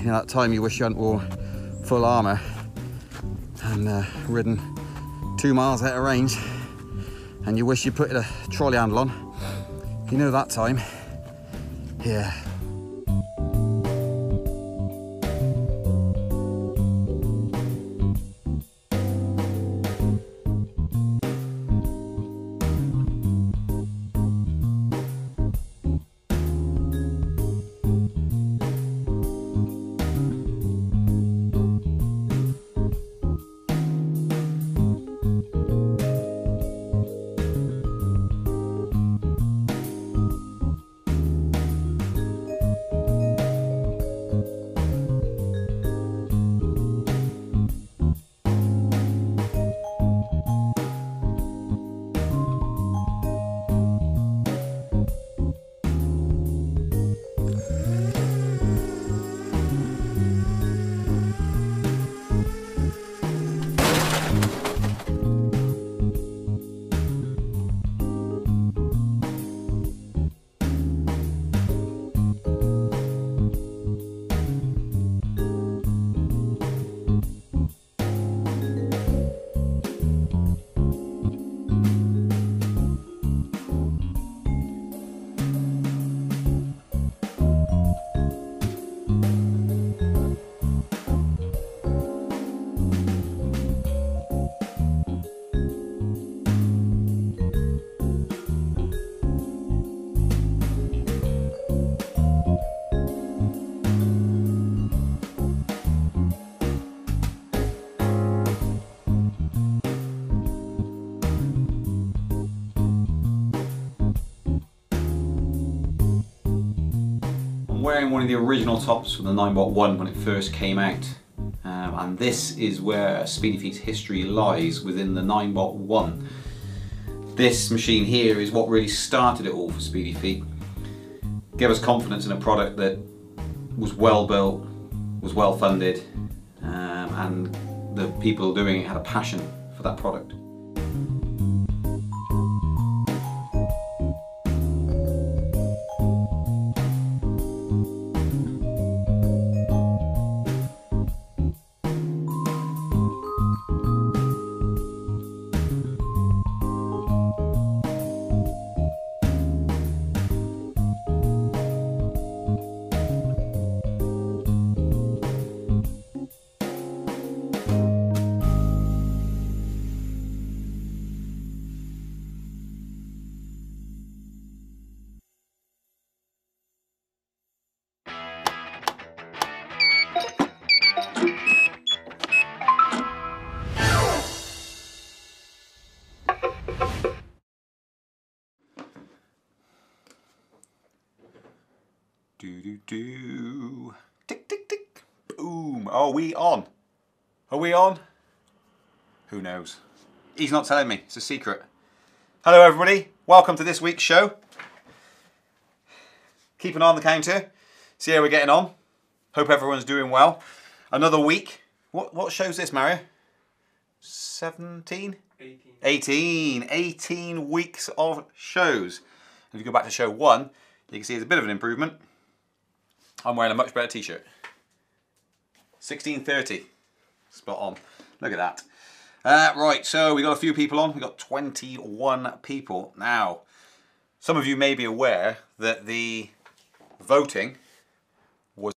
You know, that time you wish you hadn't wore full armour and ridden 2 miles out of range, and you wish you put a trolley handle on. You know that time. Yeah. Wearing one of the original tops from the 9x1 when it first came out, and this is where Speedy Feet's history lies, within the 9x1. This machine here is what really started it all for Speedy Feet. Gave us confidence in a product that was well built, was well funded, and the people doing it had a passion for that product. Do do do. Tick tick tick. Boom. Are we on? Are we on? Who knows? He's not telling me. It's a secret. Hello everybody. Welcome to this week's show. Keep an eye on the counter. See how we're getting on. Hope everyone's doing well. Another week. What show's this, Mario? 17? 18. 18 weeks of shows. If you go back to show 1, you can see there's a bit of an improvement. I'm wearing a much better t-shirt. 16:30. Spot on. Look at that. Right, so we got a few people on. We got 21 people. Now, some of you may be aware that the voting was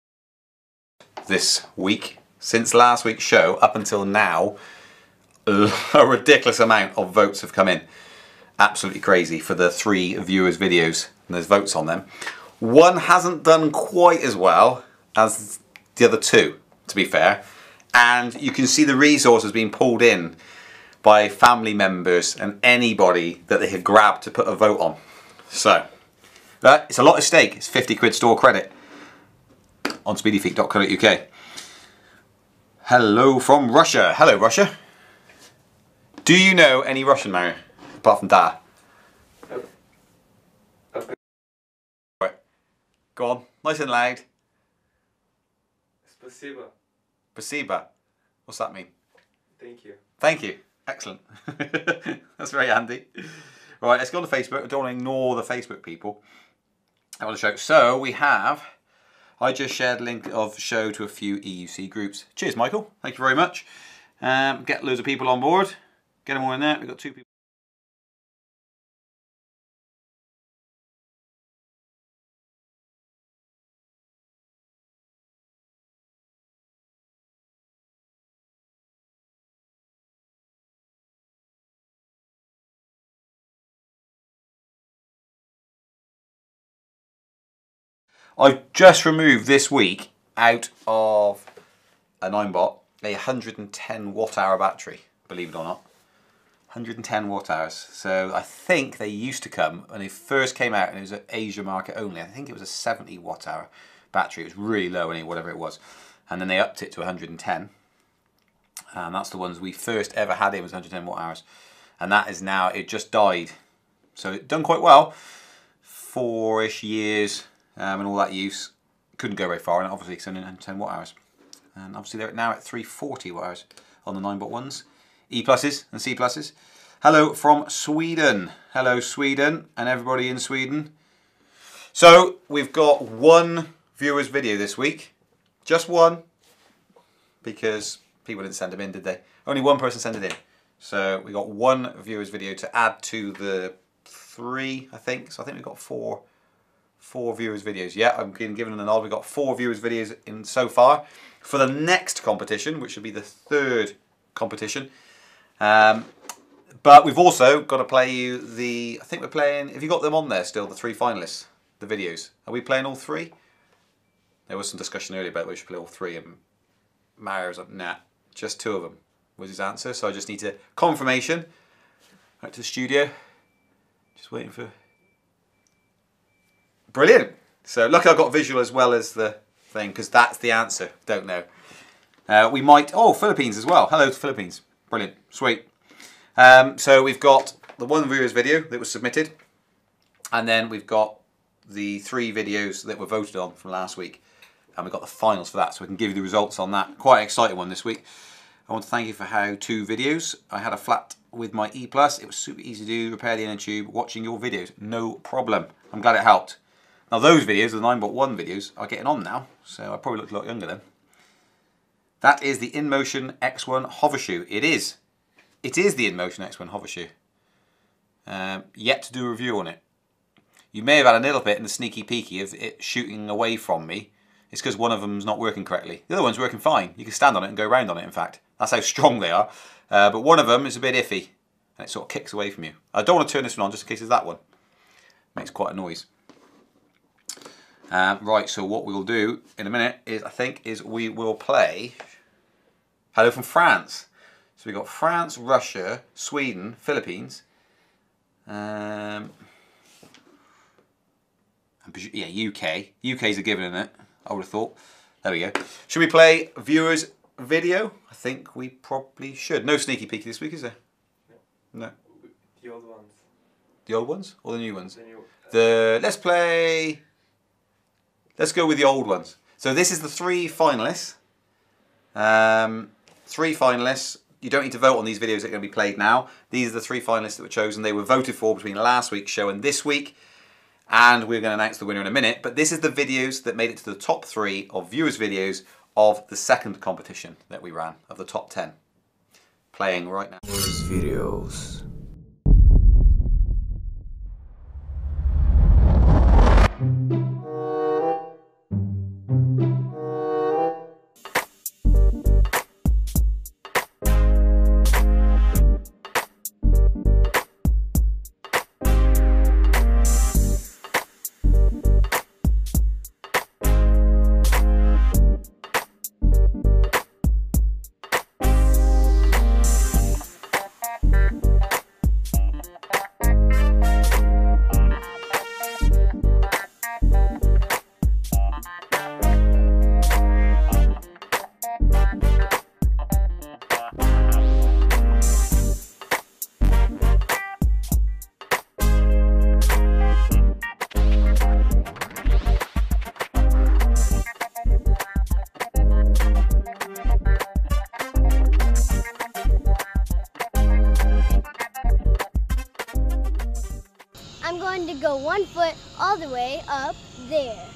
this week. Since last week's show up until now, a ridiculous amount of votes have come in. Absolutely crazy for the 3 viewers' videos, and there's votes on them. One hasn't done quite as well as the other 2, to be fair, and you can see the resources being pulled in by family members and anybody that they have grabbed to put a vote on. So, it's a lot at stake. It's 50 quid store credit on speedyfeet.co.uk. Hello from Russia. Hello, Russia. Do you know any Russian, Mario, apart from Da? Right. Go on, nice and loud. Спасибо. Spasiba. What's that mean? Thank you. Thank you. Excellent. That's very handy. Right, let's go on to Facebook. I don't want to ignore the Facebook people. I want to show. So we have I just shared a link of the show to a few EUC groups. Cheers, Michael. Thank you very much. Get loads of people on board. Get them all in there. We've got 2 people. I've just removed this week out of a Ninebot a 110 watt hour battery, believe it or not. 110 watt hours. So I think they used to come when they first came out and it was an Asia market only. I think it was a 70 watt hour battery. It was really low anyway, whatever it was. And then they upped it to 110. And that's the ones we first ever had in, was 110 watt hours. And that is now, it just died. So it done quite well. 4-ish years. And all that use, couldn't go very far, and obviously it's only 110 watt hours. And obviously they're now at 340 watt hours on the Ninebot ones. E pluses and C pluses. Hello from Sweden. Hello Sweden and everybody in Sweden. So we've got 1 viewer's video this week. Just 1, because people didn't send them in, did they? Only 1 person sent it in. So we got 1 viewer's video to add to the 3, I think. So I think we've got 4 viewers videos. Yeah, I'm giving them a nod. We've got 4 viewers videos in so far. For the next competition, which will be the 3rd competition. But we've also got to play you the, I think we're playing, have you got them on there still, the 3 finalists, the videos? Are we playing all 3? There was some discussion earlier about whether we should play all 3, and Mario was like, nah, just 2 of them was his answer. So I just need to, confirmation, right to the studio, just waiting for. Brilliant. So lucky I've got visual as well as the thing, because that's the answer. Don't know. We might, oh, Philippines as well. Hello to Philippines. Brilliant. Sweet. So we've got the 1 viewer's video that was submitted, and then we've got the 3 videos that were voted on from last week, and we've got the finals for that, so we can give you the results on that. Quite an exciting one this week. I want to thank you for how-to videos. I had a flat with my E+. It was super easy to do, repair the inner tube, watching your videos. No problem. I'm glad it helped. Now those videos, the 9bot1 videos, are getting on now, so I probably looked a lot younger then. That is the InMotion X1 hover shoe. It is. It is the InMotion X1 hover shoe. Yet to do a review on it. You may have had a little bit in the sneaky peeky of it shooting away from me. It's because one of them's not working correctly. The other one's working fine. You can stand on it and go round on it, in fact. That's how strong they are. But one of them is a bit iffy, and it sort of kicks away from you. I don't want to turn this one on just in case it's that one. Makes quite a noise. Right, so what we will do in a minute is, I think, is we will play Hello from France. So we've got France, Russia, Sweden, Philippines. Yeah, UK. UK's a given, isn't it? I would have thought. There we go. Should we play viewers video? I think we probably should. No sneaky peeky this week, is there? No. The old ones. The old ones or the new ones? The new. Let's play. Let's go with the old ones. So this is the 3 finalists. 3 finalists. You don't need to vote on these videos that are going to be played now. These are the 3 finalists that were chosen. They were voted for between last week's show and this week. And we're going to announce the winner in a minute. But this is the videos that made it to the top 3 of viewers' videos of the 2nd competition that we ran, of the top 10. Playing right now. Viewers' videos. I'm going to go 1 foot all the way up there.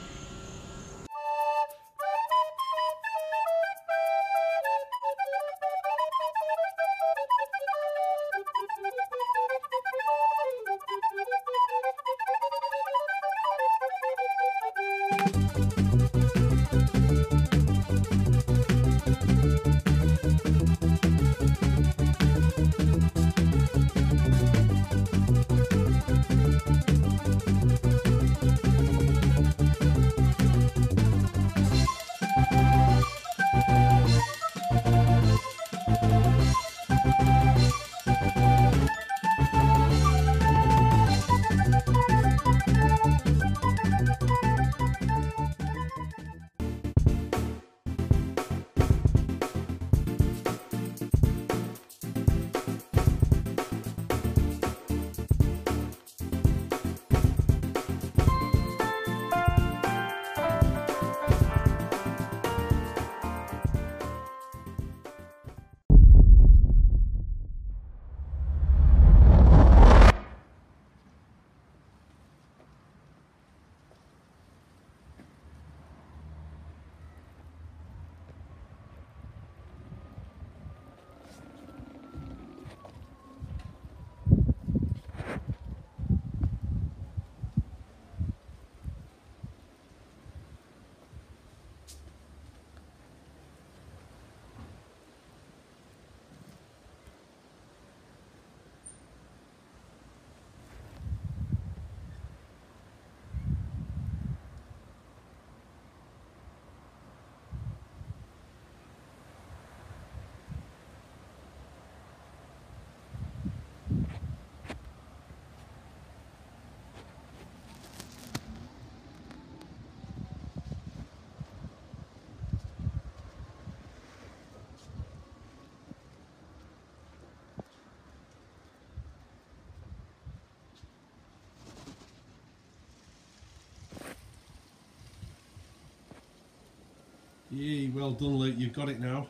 Yay, well done, Luke. You've got it now.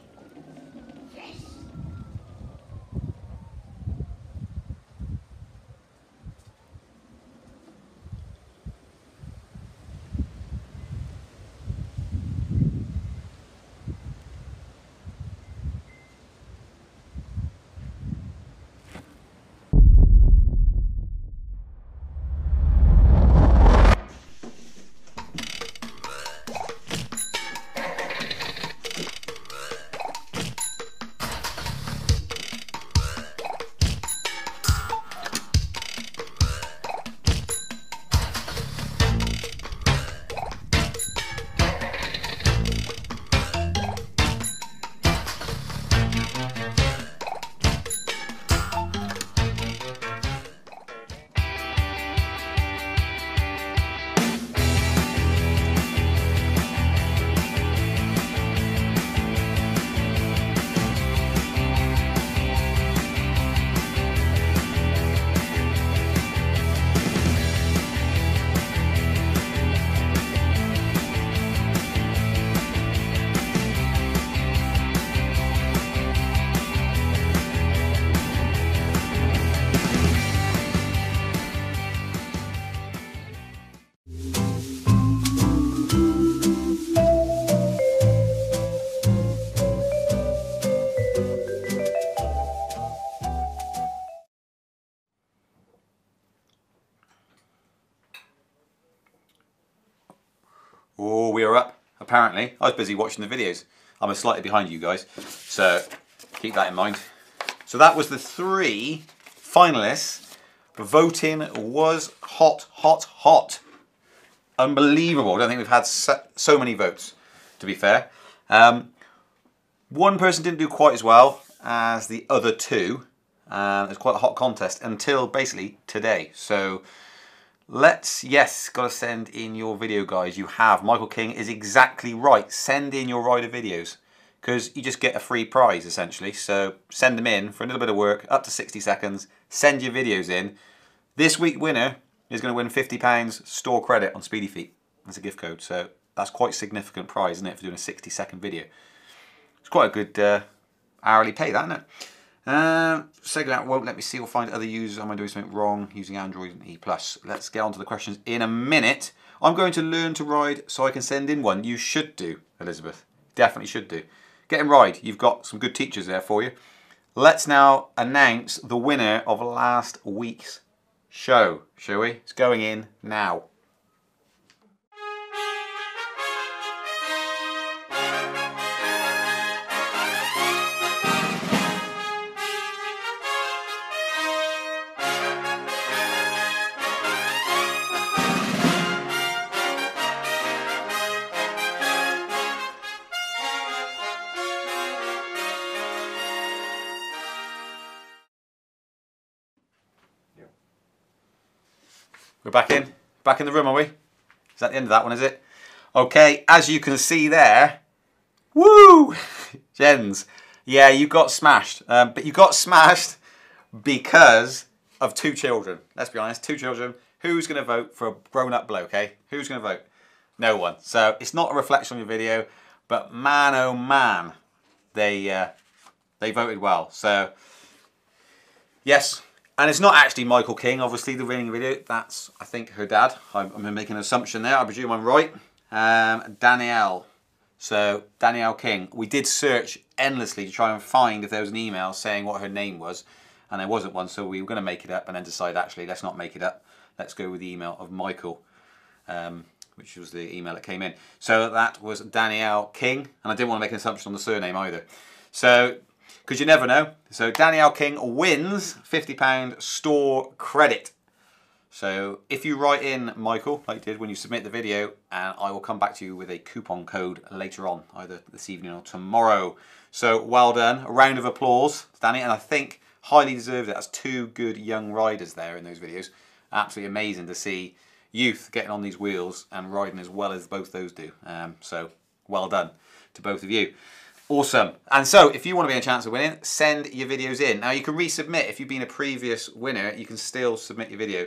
Oh, we are up, apparently. I was busy watching the videos. I'm slightly behind you guys, so keep that in mind. So that was the 3 finalists. Voting was hot, hot, hot. Unbelievable. I don't think we've had so many votes, to be fair. One person didn't do quite as well as the other 2. It was quite a hot contest until basically today. So yes, got to send in your video, guys. You have. Michael King is exactly right. Send in your rider videos because you just get a free prize essentially. So send them in for a little bit of work, up to 60 seconds. Send your videos in. This week winner is going to win £50 store credit on Speedy Feet. That's a gift code. So that's quite a significant prize, isn't it, for doing a 60-second video. It's quite a good hourly pay, that, isn't it? Second out won't let me see or find other users. Am I doing something wrong using Android and E+? Let's get on to the questions in a minute. I'm going to learn to ride so I can send in one. You should do, Elizabeth. Definitely should do. Get in ride. You've got some good teachers there for you. Let's now announce the winner of last week's show, shall we? It's going in now. We're back in the room, are we? Is that the end of that one, is it? Okay, as you can see there, woo, Jens, yeah, you got smashed. But you got smashed because of 2 children. Let's be honest, 2 children. Who's going to vote for a grown-up bloke, eh? Who's going to vote? No one. So it's not a reflection on your video, but man, oh man, they voted well. So yes, and it's not actually Michael King, obviously, the winning video. That's, I think, her dad. I'm making an assumption there. I presume I'm right. Danielle. So Danielle King. We did search endlessly to try and find if there was an email saying what her name was, and there wasn't one. So we were going to make it up, and then decide actually let's not make it up. Let's go with the email of Michael, which was the email that came in. So that was Danielle King, and I didn't want to make an assumption on the surname either. So, because you never know. So Danielle King wins £50 store credit. So if you write in Michael, like you did when you submit the video, and I will come back to you with a coupon code later on, either this evening or tomorrow. So well done. A round of applause, Danny, and I think highly deserves it. That's 2 good young riders there in those videos. Absolutely amazing to see youth getting on these wheels and riding as well as both those do. So well done to both of you. Awesome. And so if you want to be in a chance of winning, send your videos in. Now you can resubmit. If you've been a previous winner, you can still submit your video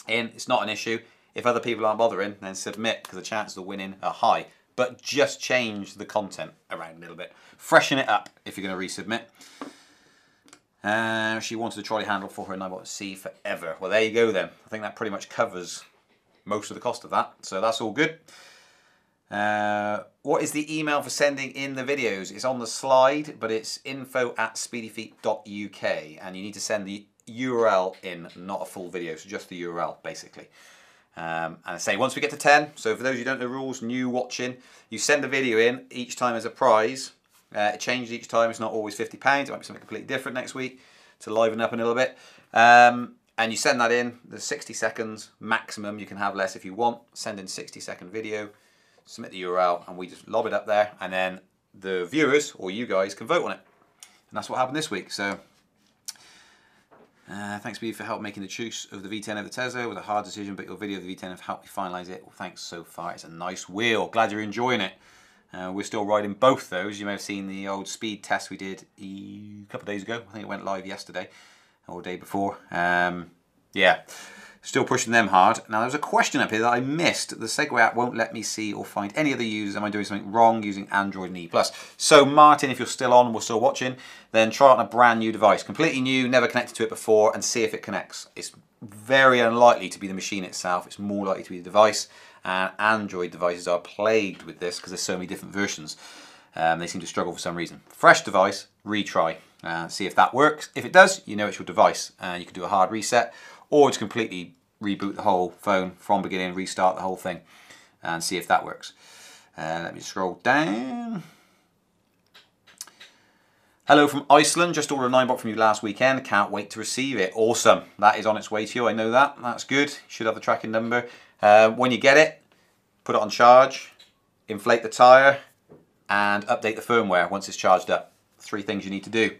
in. It's not an issue. If other people aren't bothering, then submit, because the chances of winning are high. But just change the content around a little bit. Freshen it up if you're going to resubmit. She wanted a trolley handle for her 9C forever. Well, there you go then. I think that pretty much covers most of the cost of that. So that's all good. What is the email for sending in the videos? It's on the slide, but it's info@speedyfeet.uk, and you need to send the URL in, not a full video, so just the URL basically. And I say once we get to 10, so for those who don't know the rules, new watching, you send a video in each time as a prize. It changes each time. It's not always £50. It might be something completely different next week to liven up a little bit. And you send that in. There's 60 seconds maximum. You can have less if you want. Send in 60-second video. Submit the URL, and we just lob it up there, and then the viewers or you guys can vote on it. And that's what happened this week. So thanks Speedy for help making the choice of the V10 over the Tesla. It was a hard decision, but your video of the V10 have helped me finalise it. Well, thanks so far. It's a nice wheel. Glad you're enjoying it. We're still riding both those. You may have seen the old speed test we did a couple of days ago. I think it went live yesterday or the day before. Yeah, still pushing them hard. Now there's a question up here that I missed. The Segway app won't let me see or find any other users. Am I doing something wrong using Android and E+? So Martin, if you're still on, we're still watching, then try it on a brand new device. Completely new, never connected to it before, and see if it connects. It's very unlikely to be the machine itself. It's more likely to be the device. And Android devices are plagued with this because there's so many different versions. They seem to struggle for some reason. Fresh device, retry. See if that works. If it does, you know it's your device. You can do a hard reset, or just completely reboot the whole phone from beginning, restart the whole thing, and see if that works. Let me scroll down. Hello from Iceland. Just ordered a 9-bot from you last weekend. Can't wait to receive it. Awesome. That is on its way to you. I know that. That's good. Should have the tracking number. When you get it, put it on charge, inflate the tyre, and update the firmware once it's charged up. 3 things you need to do.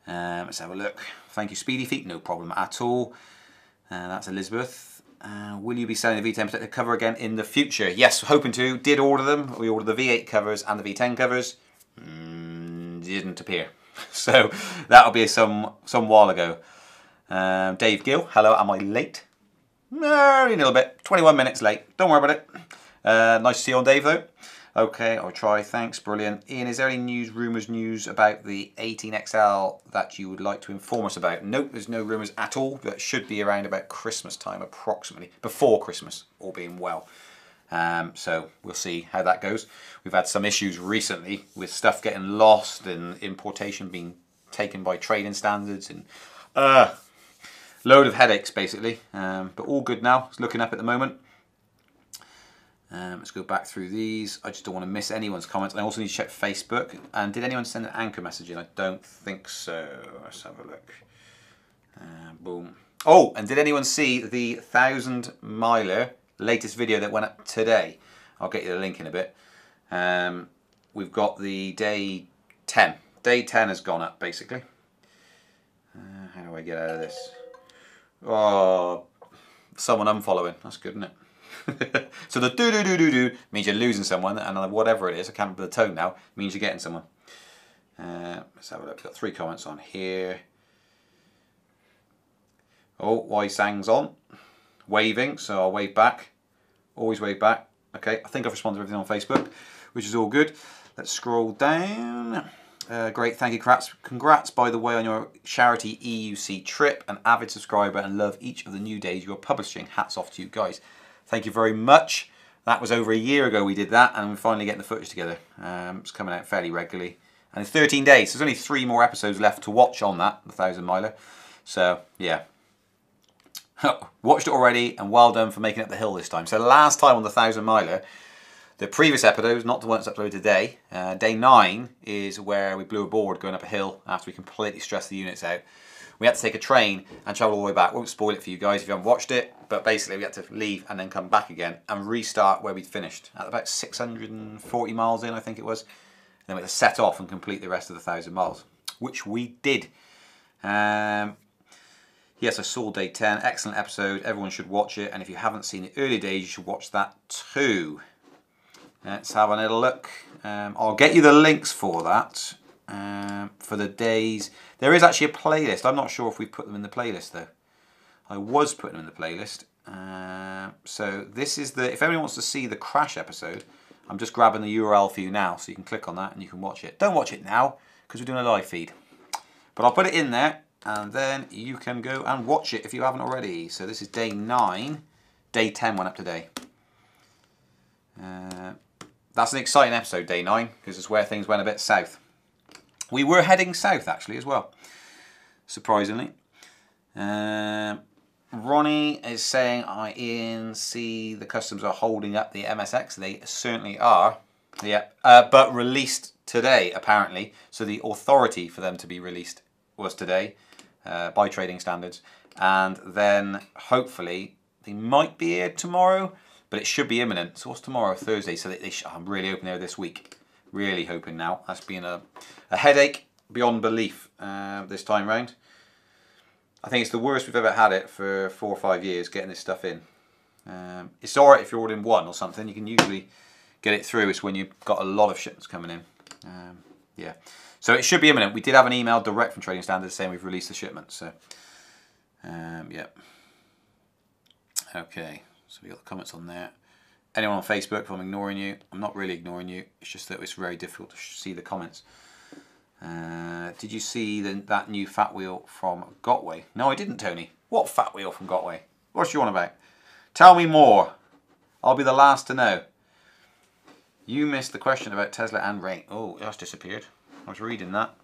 Let's have a look. Thank you, Speedy Feet. No problem at all. That's Elizabeth. Will you be selling the V10 protector cover again in the future? Yes, hoping to. Did order them. We ordered the V8 covers and the V10 covers. Didn't appear. So that'll be some while ago. Dave Gill. Hello, am I late? No, a little bit. 21 minutes late. Don't worry about it. Nice to see you on, Dave, though. Okay, I'll try. Thanks. Brilliant. Ian, is there any news about the 18XL that you would like to inform us about? Nope, there's no rumours at all. That should be around about Christmas time, approximately. Before Christmas, all being well. So we'll see how that goes. We've had some issues recently with stuff getting lost and importation being taken by trading standards and load of headaches, basically. But all good now. It's looking up at the moment. Let's go back through these. I just don't want to miss anyone's comments. I also need to check Facebook. And did anyone send an anchor message in? I don't think so. Let's have a look. Boom. Oh, and did anyone see the 1,000 miler latest video that went up today? I'll get you the link in a bit. We've got the day 10. Day 10 has gone up, basically. How do I get out of this? Oh, someone unfollowing. That's good, isn't it? So the do means you're losing someone, and whatever it is, I can't remember the tone now, means you're getting someone. Let's have a look. We've got 3 comments on here. Oh, Y Sang's on. Waving, so I'll wave back. Always wave back. Okay, I think I've responded to everything on Facebook, which is all good. Let's scroll down. Great, thank you, congrats by the way on your charity EUC trip. An avid subscriber and love each of the new days you're publishing. Hats off to you guys. Thank you very much. That was over a year ago we did that, and we're finally getting the footage together. It's coming out fairly regularly. And in 13 days, there's only 3 more episodes left to watch on that, the 1,000 miler. So, yeah. Watched it already, and well done for making it up the hill this time. So last time on the 1,000 miler, the previous episode, not the one that's uploaded today, day 9 is where we blew a board going up a hill after we completely stressed the units out. We had to take a train and travel all the way back. Won't spoil it for you guys if you haven't watched it, but basically we had to leave and then come back again and restart where we'd finished at about 640 miles in, I think it was. And then we had to set off and complete the rest of the 1,000 miles, which we did. Yes, I saw day 10. Excellent episode. Everyone should watch it. And if you haven't seen the early days, you should watch that too. Let's have a little look. I'll get you the links for that. For the days. There is actually a playlist. I'm not sure if we put them in the playlist though. I was putting them in the playlist. So this is the, if anyone wants to see the crash episode, I'm just grabbing the URL for you now so you can click on that and you can watch it. Don't watch it now because we're doing a live feed. But I'll put it in there and then you can go and watch it if you haven't already. So this is day 9. Day 10 went up today. That's an exciting episode, day 9, because it's where things went a bit south. We were heading south actually as well, surprisingly. Ronnie is saying, Ian, see the customs are holding up the MSX. They certainly are. Yeah, but released today apparently. So the authority for them to be released was today by trading standards, and then hopefully they might be here tomorrow, but it should be imminent. So what's tomorrow? Thursday. So I'm really hoping they're this week. Really hoping now. That's been a headache beyond belief this time round. I think it's the worst we've ever had it for 4 or 5 years getting this stuff in. It's alright if you're ordering one or something. You can usually get it through. It's when you've got a lot of shipments coming in. Yeah. So it should be imminent. We did have an email direct from Trading Standards saying we've released the shipment. So, yeah. Okay. So we got the comments on there. Anyone on Facebook, if I'm ignoring you, I'm not really ignoring you. It's just that it's very difficult to see the comments. Did you see that new fat wheel from Gotway? No, I didn't, Tony. What fat wheel from Gotway? What's you on about? Tell me more. I'll be the last to know. You missed the question about Tesla and rain. Oh, that's disappeared. I was reading that.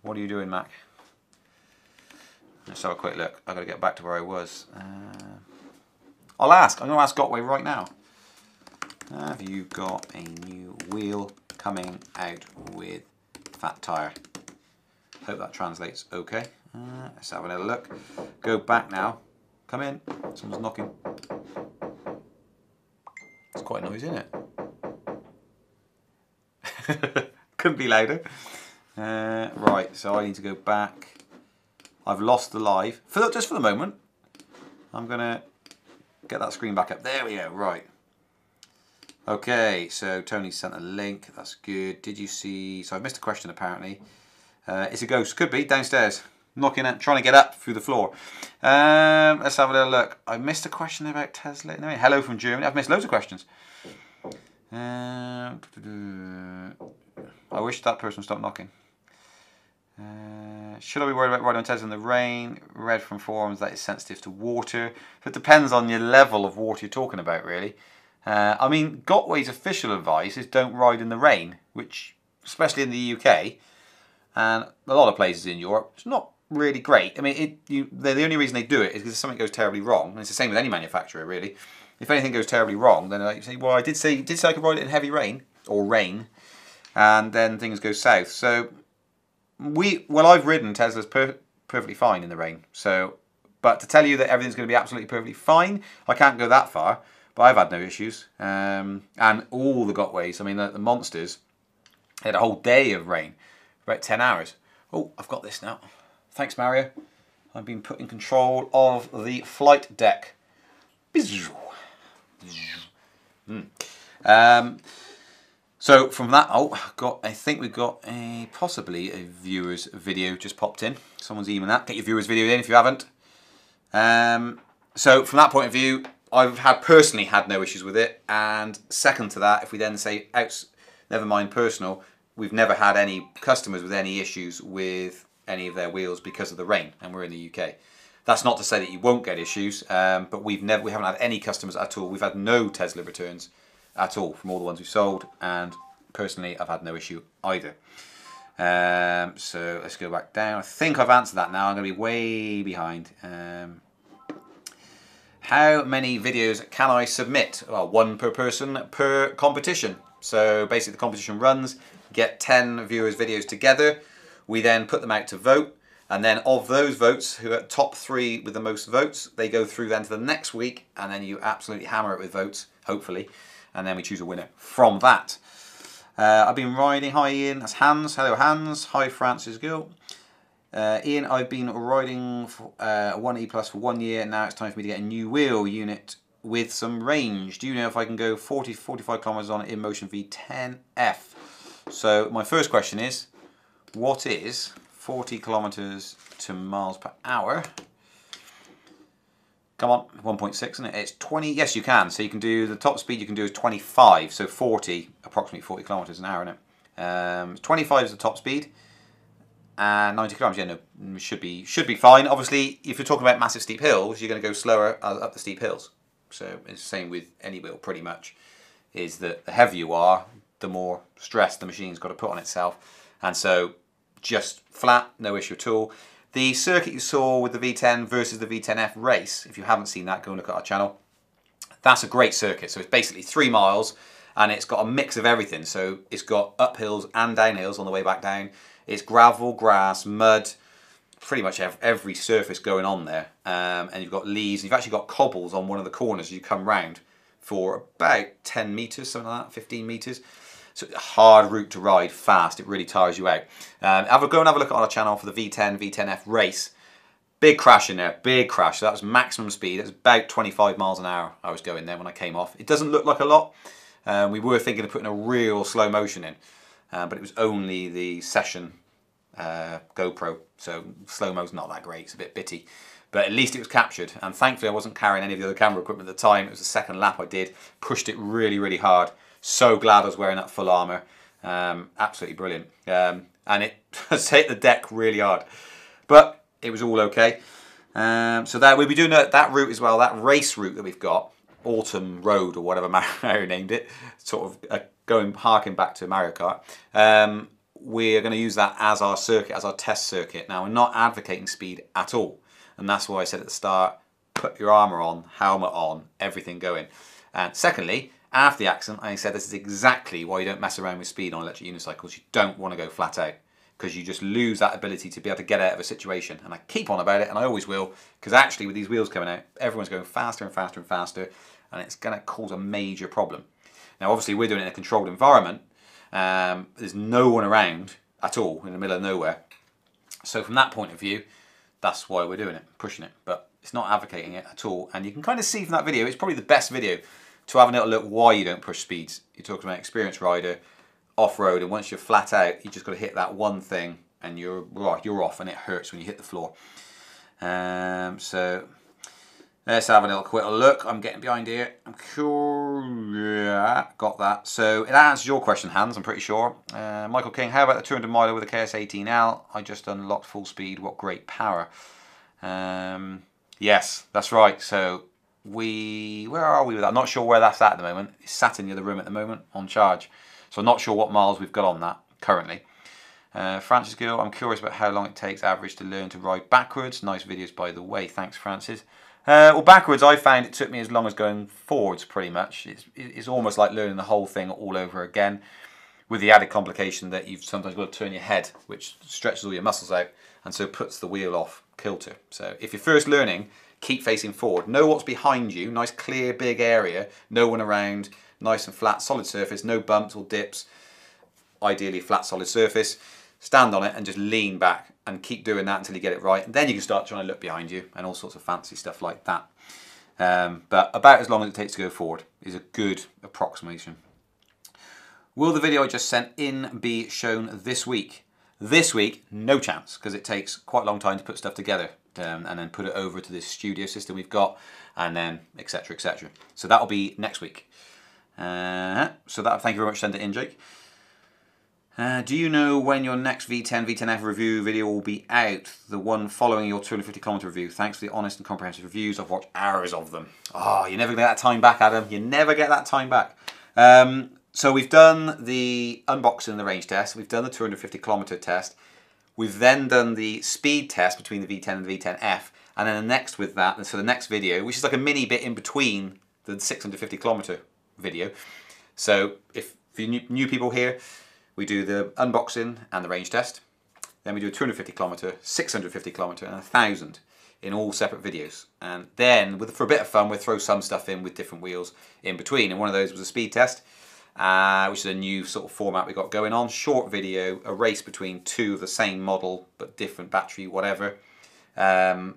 What are you doing, Mac? Let's have a quick look. I've got to get back to where I was. I'll ask. I'm going to ask Gotway right now. Have you got a new wheel coming out with fat tyre? Hope that translates okay. Let's have another look. Go back now. Come in. Someone's knocking. It's quite noisy, isn't it? Couldn't be louder. Right, so I need to go back. I've lost the live. Just for the moment. I'm going to get that screen back up. There we go. Right. Okay, so Tony sent a link. That's good. Did you see... So I've missed a question apparently. It's a ghost. Could be. Downstairs. Knocking at, trying to get up through the floor. Let's have a little look. I missed a question about Tesla. No, hello from Germany. I've missed loads of questions. I wish that person stopped knocking. Should I be worried about riding on Tesla in the rain? Read from forums that it's sensitive to water. So it depends on your level of water you're talking about, really. I mean, Gotway's official advice is don't ride in the rain, which, especially in the UK, and a lot of places in Europe, it's not really great. I mean, the only reason they do it is because if something goes terribly wrong, and it's the same with any manufacturer, really. If anything goes terribly wrong, then they say, well, I did say I could ride it in heavy rain, or rain, and then things go south. So, I've ridden Tesla's perfectly fine in the rain. So, but to tell you that everything's going to be absolutely perfectly fine, I can't go that far. But I've had no issues. And all the Gotways, I mean, the monsters, they had a whole day of rain, about 10 hours. Oh, I've got this now. Thanks, Mario. I've been put in control of the flight deck. So from that, I think we've got possibly a viewer's video just popped in. Someone's emailing that. Get your viewer's video in if you haven't. So from that point of view, I've personally had no issues with it. And second to that, if we then say never mind personal, we've never had any customers with any issues with any of their wheels because of the rain, and we're in the UK. That's not to say that you won't get issues, but we haven't had any customers at all. We've had no Tesla returns at all from all the ones we've sold, and personally I've had no issue either. So let's go back down. I think I've answered that now. I'm going to be way behind. How many videos can I submit? Well, 1 per person per competition. So basically the competition runs, get 10 viewers' videos together. We then put them out to vote. And then of those votes, who are top 3 with the most votes, they go through then to the next week, and then you absolutely hammer it with votes, hopefully. And then we choose a winner from that. I've been riding, hi Ian, that's Hans, hello Hans, hi Francis Gill. Ian, I've been riding for, 1E Plus for 1 year, now it's time for me to get a new wheel unit with some range. Do you know if I can go 40-45 kilometers on it InMotion V10F? So my first question is, what is 40 kilometers to miles per hour? Come on, 1.6, isn't it? It's 20, yes you can. So you can do, the top speed you can do is 25, so 40, approximately 40 kilometers an hour, isn't it? 25 is the top speed, and 90 kilometers, yeah, no, should be fine. Obviously, if you're talking about massive steep hills, you're going to go slower up the steep hills. So it's the same with any wheel, pretty much, is that the heavier you are, the more stress the machine's got to put on itself. And so just flat, no issue at all. The circuit you saw with the V10 versus the V10F race, if you haven't seen that, go and look at our channel. That's a great circuit. So it's basically 3 miles, and it's got a mix of everything. So it's got uphills and downhills on the way back down. It's gravel, grass, mud, pretty much every surface going on there. And you've got leaves. You've actually got cobbles on one of the corners as you come round for about 10 meters, something like that, 15 meters. So it's a hard route to ride fast. It really tires you out. Go and have a look at our channel for the V10, V10F race. Big crash in there, big crash. So that was maximum speed. It was about 25 miles an hour I was going there when I came off. It doesn't look like a lot. We were thinking of putting a real slow motion in, but it was only the session GoPro. So slow-mo's not that great. It's a bit bitty. But at least it was captured. And thankfully I wasn't carrying any of the other camera equipment at the time. It was the second lap I did. Pushed it really, really hard. So glad I was wearing that full armour. Absolutely brilliant. And it has hit the deck really hard. But it was all okay. So that we'll be doing that route as well, that race route that we've got, Autumn Road or whatever Mario named it, sort of harking back to Mario Kart. We're going to use that as our circuit, as our test circuit. Now, we're not advocating speed at all. And that's why I said at the start, put your armour on, helmet on, everything going. And secondly, after the accident, I said this is exactly why you don't mess around with speed on electric unicycles. You don't want to go flat out, because you just lose that ability to be able to get out of a situation. And I keep on about it, and I always will, because actually with these wheels coming out, everyone's going faster and faster and faster, and it's going to cause a major problem. Now, obviously, we're doing it in a controlled environment. There's no one around at all, in the middle of nowhere. So from that point of view, that's why we're doing it, pushing it. But it's not advocating it at all. And you can kind of see from that video, it's probably the best video to have a little look why you don't push speeds. You're talking about experienced rider, off-road, and once you're flat out, you just got to hit that one thing and you're off, and it hurts when you hit the floor. So let's have a quick look. I'm getting behind here. I'm sure, yeah, got that. So it answers your question, Hans, I'm pretty sure. Michael King, how about the 200 miler with a KS18L? I just unlocked full speed. What great power. Yes, that's right. So where are we with that? I'm not sure where that's at the moment. It's sat in the other room at the moment on charge. So I'm not sure what miles we've got on that currently. Francis Gill, I'm curious about how long it takes average to learn to ride backwards. Nice videos, by the way. Thanks, Francis. Well, backwards, I found it took me as long as going forwards, pretty much. It's almost like learning the whole thing all over again, with the added complication that you've sometimes got to turn your head, which stretches all your muscles out, and so puts the wheel off kilter. So if you're first learning, keep facing forward. Know what's behind you. Nice, clear, big area. No one around. Nice and flat, solid surface. No bumps or dips. Ideally, flat, solid surface. Stand on it and just lean back and keep doing that until you get it right. And then you can start trying to look behind you and all sorts of fancy stuff like that. But about as long as it takes to go forward is a good approximation. Will the video I just sent in be shown this week? This week, no chance, because it takes quite a long time to put stuff together and then put it over to this studio system we've got, and then etc, etc. So that'll be next week. So that, thank you very much, send it in, Jake. Do you know when your next V10, V10F review video will be out? The one following your 250km review. Thanks for the honest and comprehensive reviews. I've watched hours of them. Oh, you never get that time back, Adam. You never get that time back. So we've done the unboxing and the range test. We've done the 250km test. We've then done the speed test between the V10 and the V10F. And then the next with that, so the next video, which is like a mini bit in between the 650km video. So if for you new people here, we do the unboxing and the range test. Then we do a 250km, 650km and 1,000 in all separate videos. And then for a bit of fun, we'll throw some stuff in with different wheels in between. And one of those was a speed test, which is a new sort of format we got going on. Short video, a race between two of the same model, but different battery, whatever. The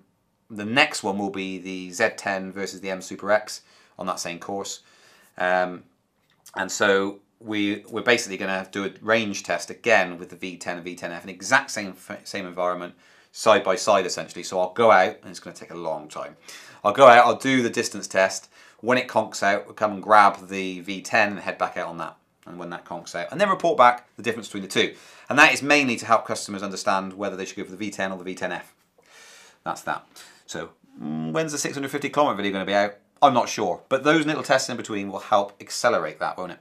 next one will be the Z10 versus the M Super X on that same course. And so we're basically going to do a range test again with the V10 and V10F in exact same environment, side by side essentially. So I'll go out, and it's going to take a long time. I'll go out, I'll do the distance test. When it conks out, we'll come and grab the V10 and head back out on that. And when that conks out, and then report back the difference between the two. And that is mainly to help customers understand whether they should go for the V10 or the V10F. That's that. So when's the 650km video going to be out? I'm not sure, but those little tests in between will help accelerate that, won't it?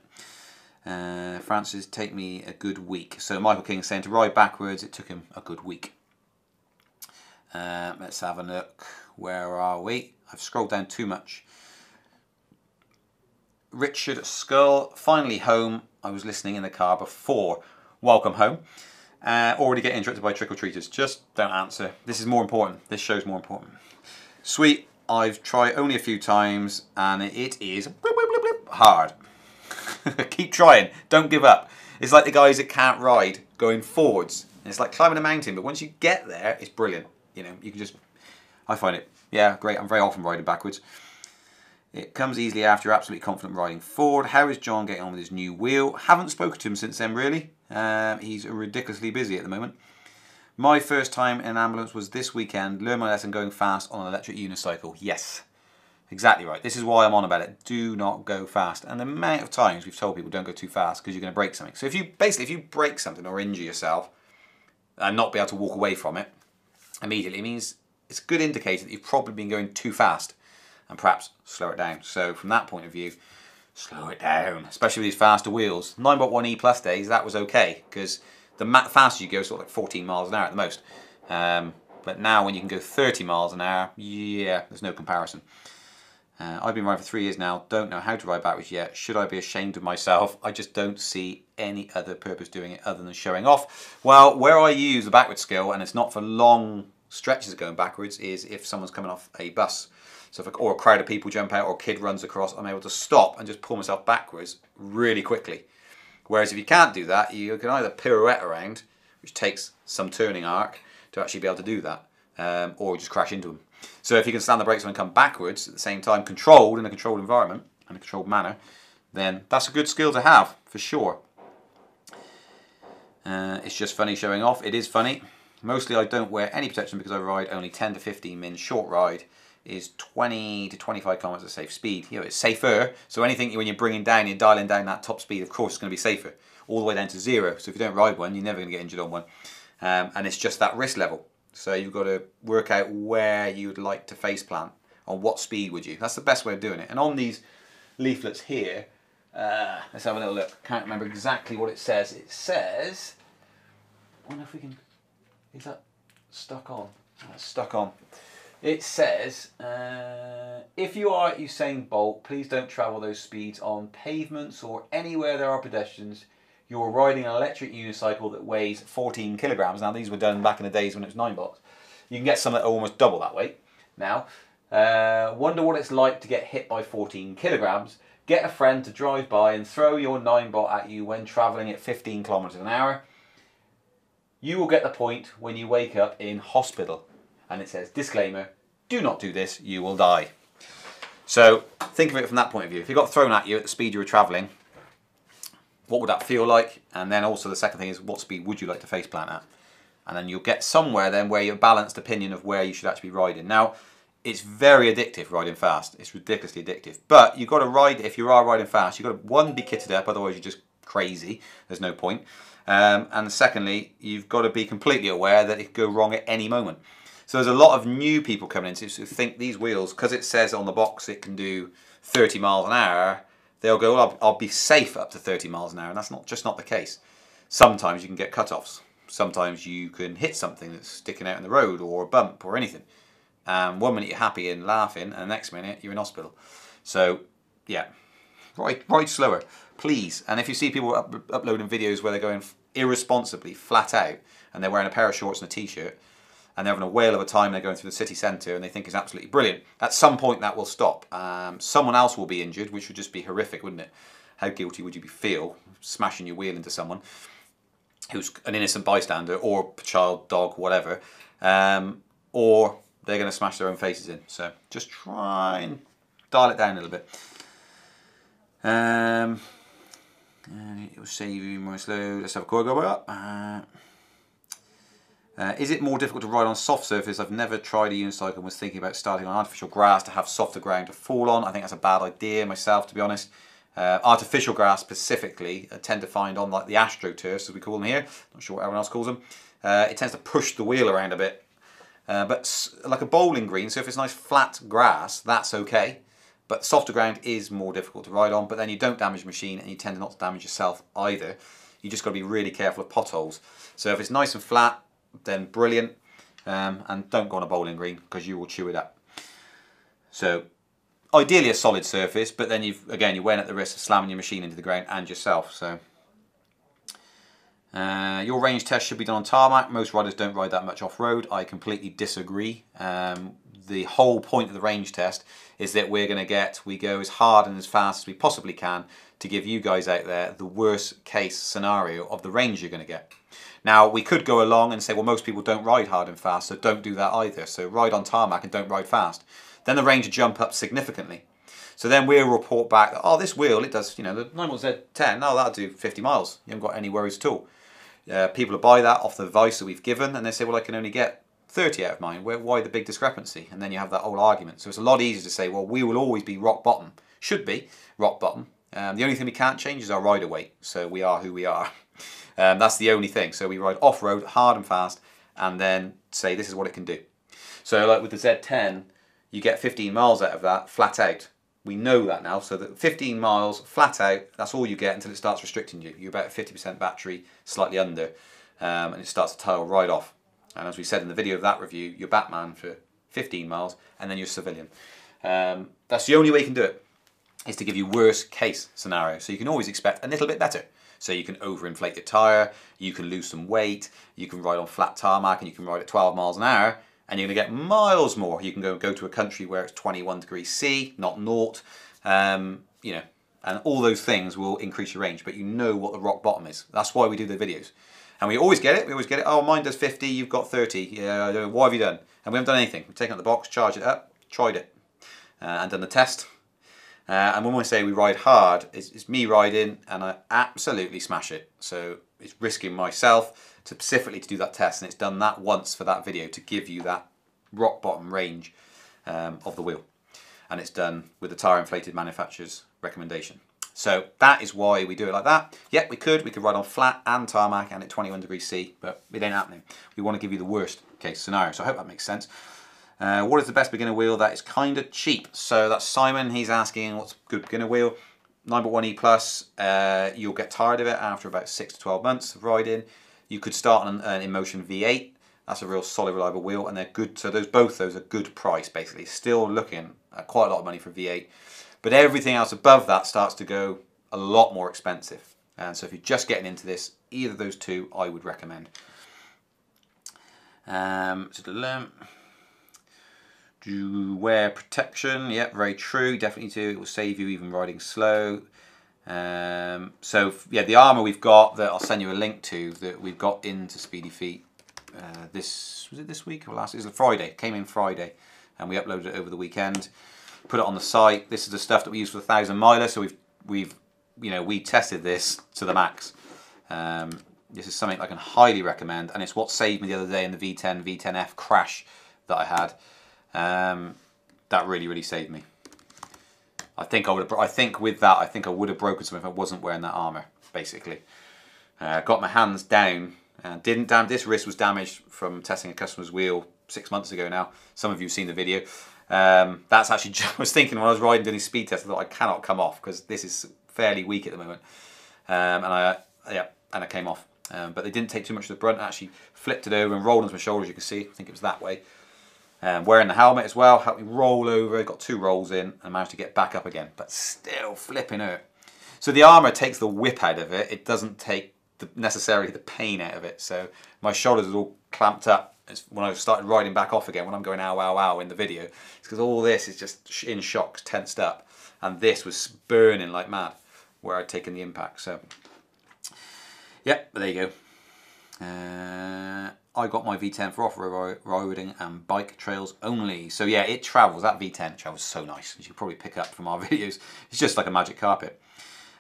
Francis, take me a good week. So Michael King saying to ride backwards, it took him a good week. Let's have a look. Where are we? I've scrolled down too much. Richard Skull, finally home. I was listening in the car before. Welcome home. Already getting interrupted by trick-or-treaters. Just don't answer. This is more important. This show's more important. Sweet. I've tried only a few times and it is hard. Keep trying. Don't give up. It's like the guys that can't ride going forwards. It's like climbing a mountain, but once you get there, it's brilliant. You know, you can just... I find it, yeah, great. I'm very often riding backwards. It comes easily after you're absolutely confident riding forward. How is John getting on with his new wheel? Haven't spoken to him since then, really. He's ridiculously busy at the moment. My first time in an ambulance was this weekend. Learn my lesson going fast on an electric unicycle. Yes, exactly right. This is why I'm on about it. Do not go fast. And the amount of times we've told people don't go too fast because you're going to break something. So if you break something or injure yourself and not be able to walk away from it immediately, it means it's a good indicator that you've probably been going too fast and perhaps slow it down. So from that point of view, slow it down, especially with these faster wheels. 9.1E plus days, that was okay because the faster you go, sort of like 14 miles an hour at the most. But now when you can go 30 miles an hour, yeah, there's no comparison. I've been riding for 3 years now, don't know how to ride backwards yet. Should I be ashamed of myself? I just don't see any other purpose doing it other than showing off. Well, where I use the backward skill, and it's not for long stretches of going backwards, is if someone's coming off a bus. So if or a crowd of people jump out or a kid runs across, I'm able to stop and just pull myself backwards really quickly. Whereas if you can't do that, you can either pirouette around, which takes some turning arc to actually be able to do that, or just crash into them. So if you can stand the brakes and come backwards at the same time, controlled in a controlled environment and a controlled manner, then that's a good skill to have, for sure. It's just funny showing off. It is funny. Mostly I don't wear any protection because I ride only 10 to 15 min. Short ride is 20 to 25 kilometers at safe speed. You know, it's safer. So anything when you're bringing down, you're dialing down that top speed, of course, it's going to be safer. All the way down to 0. So if you don't ride one, you're never going to get injured on one. And it's just that risk level. So you've got to work out where you'd like to face plant. On what speed would you? That's the best way of doing it. And on these leaflets here, let's have a little look. Can't remember exactly what it says. It says, I wonder if we can, is that stuck on? That's stuck on. It says, if you are at Usain Bolt, please don't travel those speeds on pavements or anywhere there are pedestrians. You're riding an electric unicycle that weighs 14 kilograms. Now these were done back in the days when it was 9 box. You can get some that are almost double that weight now. Wonder what it's like to get hit by 14 kilograms. Get a friend to drive by and throw your 9-bot at you when travelling at 15 kilometers an hour. You will get the point when you wake up in hospital. And it says, disclaimer, do not do this, you will die. So think of it from that point of view. If it got thrown at you at the speed you were travelling, what would that feel like? And then also the second thing is, what speed would you like to face plant at? And then you'll get somewhere then where you're a balanced opinion of where you should actually be riding. Now, it's very addictive riding fast. It's ridiculously addictive. But you've got to ride, if you are riding fast, you've got to, one, be kitted up, otherwise you're just crazy. There's no point. And secondly, you've got to be completely aware that it could go wrong at any moment. So there's a lot of new people coming into who think these wheels, because it says on the box it can do 30 miles an hour, they'll go, well, I'll be safe up to 30 miles an hour, and that's just not the case. Sometimes you can get cut-offs. Sometimes you can hit something that's sticking out in the road, or a bump, or anything. 1 minute you're happy and laughing, and the next minute you're in hospital. So, yeah, ride slower, please. And if you see people uploading videos where they're going irresponsibly, flat out, and they're wearing a pair of shorts and a t-shirt, and they're having a whale of a time, they're going through the city centre, and they think it's absolutely brilliant, at some point that will stop. Someone else will be injured, which would just be horrific, wouldn't it? How guilty would you feel smashing your wheel into someone who's an innocent bystander, or a child, dog, whatever, or they're going to smash their own faces in. So just try and dial it down a little bit. It will save you more slow. Let's have a quick go up. Is it more difficult to ride on soft surface? I've never tried a unicycle and was thinking about starting on artificial grass to have softer ground to fall on. I think that's a bad idea myself, to be honest. Artificial grass specifically, I tend to find on like the AstroTurfs, as we call them here, not sure what everyone else calls them, it tends to push the wheel around a bit. But like a bowling green, so if it's nice flat grass, that's okay. But softer ground is more difficult to ride on, but then you don't damage the machine and you tend not to damage yourself either. You just got to be really careful of potholes. So if it's nice and flat, then brilliant. And don't go on a bowling green because you will chew it up. So ideally a solid surface, but then you're weighing at the risk of slamming your machine into the ground and yourself. So your range test should be done on tarmac. Most riders don't ride that much off-road. I completely disagree. The whole point of the range test is that we go as hard and as fast as we possibly can to give you guys out there the worst case scenario of the range you're going to get. Now, we could go along and say, well, most people don't ride hard and fast, so don't do that either. So ride on tarmac and don't ride fast. Then the range will jump up significantly. So then we'll report back that, oh, this wheel, it does, the 9Z10, no, that'll do 50 miles. You haven't got any worries at all. People will buy that off the advice that we've given, and they say, well, I can only get 30 out of mine. Why the big discrepancy? And then you have that whole argument. So it's a lot easier to say, well, we will always be rock bottom. Should be rock bottom. The only thing we can't change is our rider weight. So we are who we are. That's the only thing. So we ride off-road, hard and fast, and then say this is what it can do. So like with the Z10, you get 15 miles out of that flat out. We know that now. So that 15 miles flat out, that's all you get until it starts restricting you. You're about 50% battery, slightly under, and it starts to tail right off. And as we said in the video of that review, you're Batman for 15 miles, and then you're civilian. That's the only way you can do it, is to give you worst case scenario. So you can always expect a little bit better. So you can overinflate your tyre, you can lose some weight, you can ride on flat tarmac, and you can ride at 12 miles an hour, and you're going to get miles more. You can go to a country where it's 21 degrees C, not naught, and all those things will increase your range, but you know what the rock bottom is. That's why we do the videos. And we always get it, oh, mine does 50, you've got 30, yeah, I don't know, what have you done? And we haven't done anything. We've taken out the box, charged it up, tried it, and done the test. And when we say we ride hard, it's me riding and I absolutely smash it. So it's risking myself specifically to do that test, and it's done that once for that video to give you that rock bottom range of the wheel. And it's done with the tyre inflated manufacturer's recommendation. So that is why we do it like that. Yeah, we could ride on flat and tarmac and at 21 degrees C, but it ain't happening. We want to give you the worst case scenario. So I hope that makes sense. What is the best beginner wheel that is kind of cheap? So that's Simon. He's asking what's a good beginner wheel. 9.1E Plus. You'll get tired of it after about 6 to 12 months of riding. You could start on an InMotion V8. That's a real solid, reliable wheel, and they're good. So both those are good price, basically. Still looking at quite a lot of money for V8. But everything else above that starts to go a lot more expensive. And so if you're just getting into this, either of those two I would recommend. Do wear protection? Yep, very true. Definitely do. It will save you even riding slow. So yeah, the armour we've got that I'll send you a link to that we've got into Speedy Feet. Was it this week or last? It was Friday. It came in Friday, and we uploaded it over the weekend. put it on the site. This is the stuff that we use for the 1,000 miler, so we tested this to the max. This is something I can highly recommend, and it's what saved me the other day in the V10 V10F crash that I had. That really saved me. I think with that I would have broken something if I wasn't wearing that armor. Basically, got my hands down. This wrist was damaged from testing a customer's wheel 6 months ago now. Some of you have seen the video. That's actually, I was thinking when I was riding doing these speed tests, I thought I cannot come off because this is fairly weak at the moment. And I came off. But they didn't take too much of the brunt. I actually flipped it over and rolled onto my shoulders, you can see. I think it was that way. Wearing the helmet as well helped me roll over. Got 2 rolls in and managed to get back up again. But still flipping hurt. So the armour takes the whip out of it. It doesn't take necessarily the pain out of it. So my shoulders are all clamped up. It's when I started riding back off again, when I'm going ow, ow, ow in the video. It's because all this is just in shock, tensed up. And this was burning like mad where I'd taken the impact. So, yeah, but there you go. I got my V10 for off-road riding and bike trails only. So yeah, it travels. That V10 travels so nice. As you can probably pick up from our videos. It's just like a magic carpet.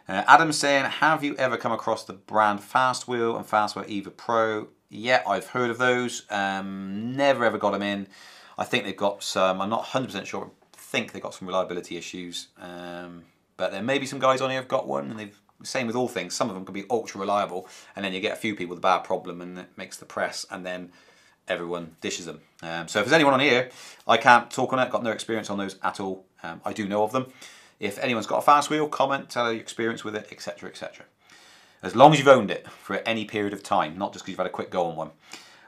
Adam's saying, have you ever come across the brand Fast Wheel and Fast Wheel Eva Pro? Yeah, I've heard of those. Never ever got them in. I think they've got some, I'm not 100% sure, I think they've got some reliability issues. But there may be some guys on here who've got one, and they've, same with all things, some of them can be ultra reliable, and then you get a few people with a bad problem and it makes the press, and then everyone dishes them. So if there's anyone on here, I can't talk on it, got no experience on those at all. I do know of them. If anyone's got a Fast Wheel, comment, tell your experience with it, etc, etc. As long as you've owned it for any period of time, not just because you've had a quick go on one.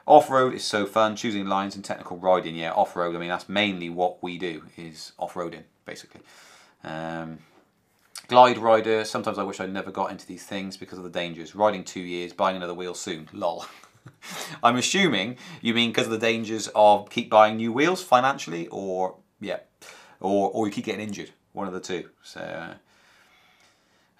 Off-road is so fun, choosing lines and technical riding. Yeah, off-road, I mean, that's mainly what we do, is off-roading, basically. Glide rider, sometimes I wish I never got into these things because of the dangers. Riding 2 years, buying another wheel soon, lol. I'm assuming you mean because of the dangers of keep buying new wheels financially, or, yeah, or you keep getting injured. One of the two. So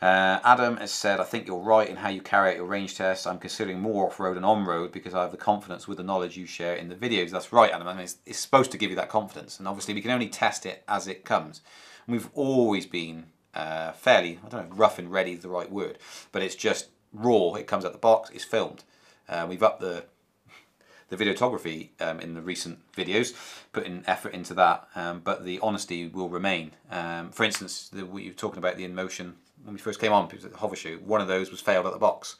Adam has said, I think you're right in how you carry out your range tests. I'm considering more off-road and on-road because I have the confidence with the knowledge you share in the videos. That's right, Adam. I mean, it's supposed to give you that confidence, and obviously we can only test it as it comes. And we've always been fairly, I don't know if rough and ready is the right word, but it's just raw. It comes out the box, it's filmed. We've upped the videography in the recent videos, putting effort into that, but the honesty will remain. For instance, what you were talking about, the InMotion, when we first came on, it was at the hover shoot, one of those was failed at the box.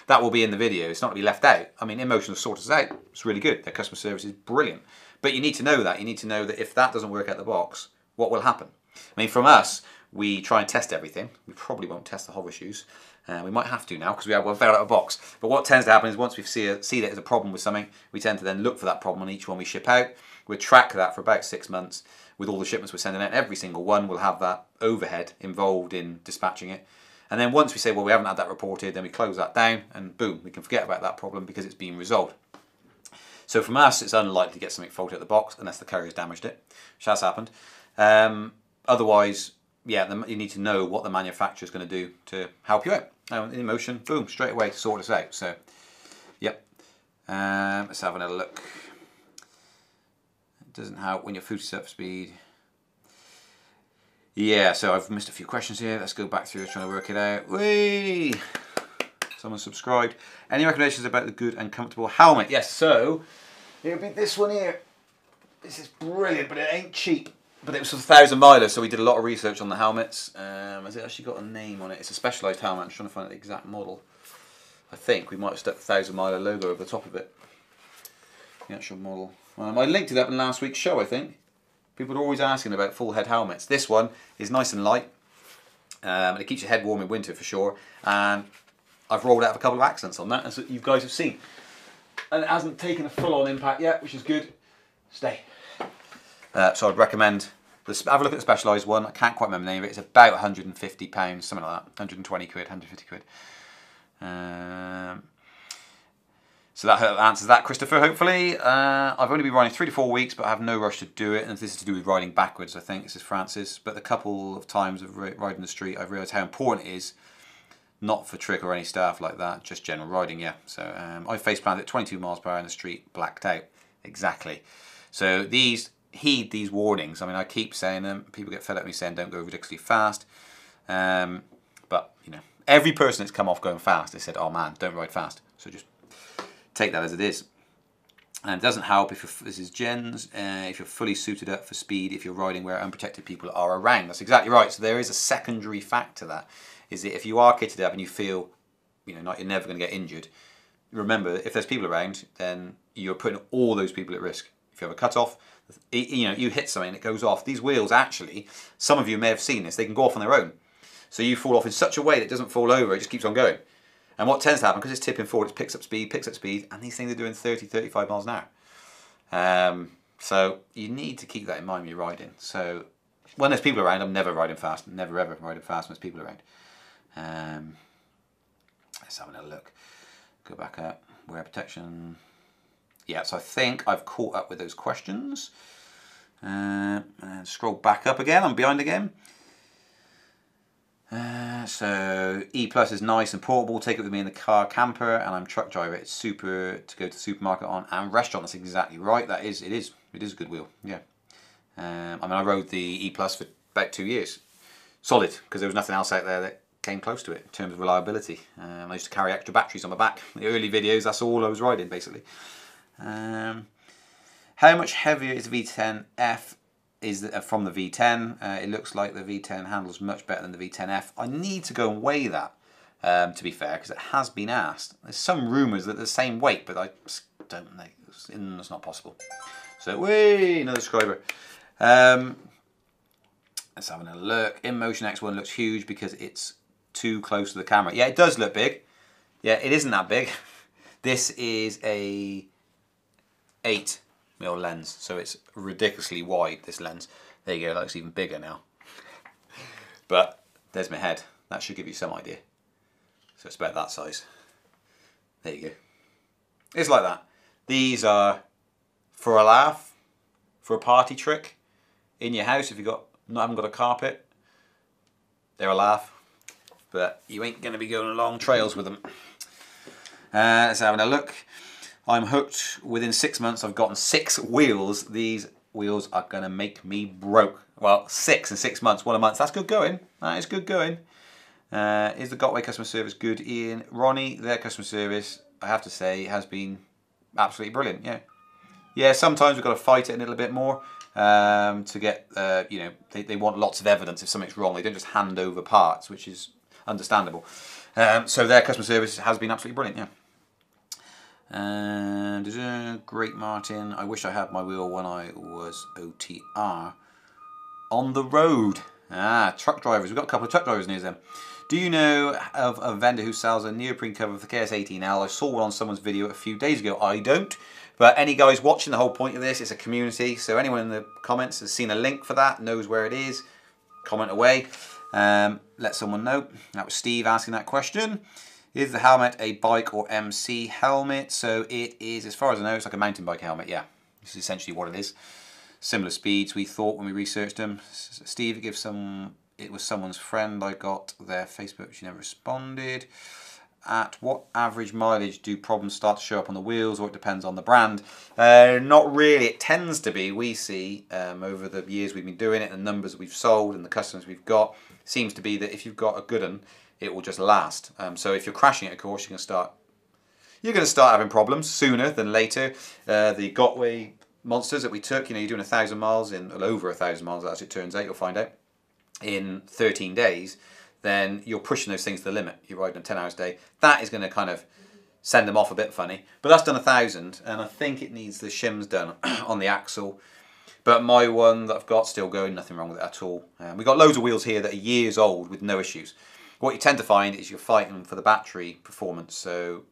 That will be in the video, it's not to be left out. I mean, InMotion has sorted us out, it's really good, their customer service is brilliant. But you need to know that, you need to know that if that doesn't work out the box, what will happen? I mean, from us, we try and test everything. We probably won't test the hover shoes. We might have to now because we have one failed out of a box. But what tends to happen is once we see that there's a problem with something, we tend to then look for that problem on each one we ship out. We track that for about 6 months with all the shipments we're sending out. Every single one will have that overhead involved in dispatching it. And then once we say, well, we haven't had that reported, then we close that down and boom, we can forget about that problem because it's being resolved. So from us, it's unlikely to get something faulty at the box unless the carrier's damaged it, which has happened. Otherwise, yeah, you need to know what the manufacturer's going to do to help you out. InMotion, boom, straight away to sort us out. So, yep. Let's have another look. It doesn't help when your food surf speed. Yeah, so I've missed a few questions here. Let's go back through trying to work it out. Whee! Someone subscribed. Any recommendations about the good and comfortable helmet? Yes, so it would be this one here. This is brilliant, but it ain't cheap. But it was for the 1,000 miler, so we did a lot of research on the helmets. Has it actually got a name on it? It's a specialised helmet. I'm trying to find out the exact model. I think we might have stuck the 1,000 miler logo over the top of it. The actual model. I linked it up in last week's show, I think. People are always asking about full head helmets. This one is nice and light. It keeps your head warm in winter for sure. And I've rolled out a couple of accidents on that, as you guys have seen. And it hasn't taken a full-on impact yet, which is good. Stay. So I'd recommend, have a look at the Specialised one. I can't quite remember the name of it. It's about £150, something like that. 120 quid, 150 quid. So that answers that, Christopher, hopefully. I've only been riding 3 to 4 weeks, but I have no rush to do it. And this is to do with riding backwards, I think. This is Francis. But the couple of times of riding the street, I've realised how important it is. Not for trick or any stuff like that, just general riding, yeah. So I face planted at 22 miles per hour in the street, blacked out. Exactly. So these heed these warnings. I mean, I keep saying them. People get fed up with me saying don't go ridiculously fast. But, you know, every person that's come off going fast, they said, oh man, don't ride fast. So just take that as it is. And it doesn't help if you're, this is Jen's, if you're fully suited up for speed, if you're riding where unprotected people are around. That's exactly right. So there is a secondary fact to that, is that if you are kitted up and you feel, you know, you're never going to get injured, remember, if there's people around, then you're putting all those people at risk. If you have a cut-off, you know, you hit something and it goes off. These wheels actually, some of you may have seen this, they can go off on their own. So you fall off in such a way that it doesn't fall over, it just keeps on going. And what tends to happen, because it's tipping forward, it picks up speed, and these things are doing 30, 35 miles an hour. So you need to keep that in mind when you're riding. So when there's people around, I'm never riding fast, never ever riding fast when there's people around. Let's have a look. Go back up, wear protection. Yeah, so I think I've caught up with those questions. And scroll back up again, I'm behind again. So E Plus is nice and portable, take it with me in the car, camper, and I'm truck driver. It's super to go to the supermarket on and restaurant. That's exactly right. It is a good wheel. Yeah. I mean, I rode the E Plus for about 2 years, solid, because there was nothing else out there that came close to it in terms of reliability. I used to carry extra batteries on my back. The early videos, that's all I was riding basically. How much heavier is the V10F? Is from the V10. It looks like the V10 handles much better than the V10F. I need to go and weigh that, to be fair, because it has been asked. There's some rumours that they're the same weight, but I don't know. It's not possible. So, whee, another subscriber. Let's have a look. InMotion X1 looks huge because it's too close to the camera. Yeah, it does look big. Yeah, it isn't that big. This is a 8mm lens, so it's ridiculously wide, this lens. There you go, that looks even bigger now. But there's my head. That should give you some idea. So it's about that size. There you go. It's like that. These are for a laugh, for a party trick, in your house if you haven't got a carpet. They're a laugh, but you ain't going to be going along trails with them. Let's have a look. I'm hooked. Within 6 months, I've gotten 6 wheels. These wheels are going to make me broke. Well, 6 in 6 months, 1 a month. That's good going. That is good going. Is the Gotway customer service good, Ian? Ronnie, their customer service, I have to say, has been absolutely brilliant. Yeah. Yeah, sometimes we've got to fight it a little bit more to get, you know, they want lots of evidence if something's wrong. They don't just hand over parts, which is understandable. So their customer service has been absolutely brilliant, yeah. And great Martin, I wish I had my wheel when I was OTR on the road. Truck drivers, we've got a couple of truck drivers news then. Do you know of a vendor who sells a neoprene cover for the KS18L? I saw one on someone's video a few days ago. I don't, but any guys watching, the whole point of this is a community, so anyone in the comments has seen a link for that, knows where it is, comment away, let someone know. That was Steve asking that question. Is the helmet a bike or MC helmet? So it is, as far as I know, it's like a mountain bike helmet, yeah. This is essentially what it is. Similar speeds, we thought when we researched them. Steve, it was someone's friend. I got their Facebook, she never responded. At what average mileage do problems start to show up on the wheels, or it depends on the brand? Not really. It tends to be, we see, over the years we've been doing it, and the numbers we've sold and the customers we've got, seems to be that if you've got a good one, it will just last. So if you're crashing it, of course, you're going to start having problems sooner than later. The Gotway monsters that we took, you know, you're doing 1,000 miles in, well, over 1,000 miles as it turns out, you'll find out, in 13 days, then you're pushing those things to the limit. You're riding 10 hours a day. That is going to kind of send them off a bit funny. But that's done 1,000, and I think it needs the shims done on the axle. But my one that I've got still going, nothing wrong with it at all. We've got loads of wheels here that are years old with no issues. What you tend to find is you're fighting for the battery performance, so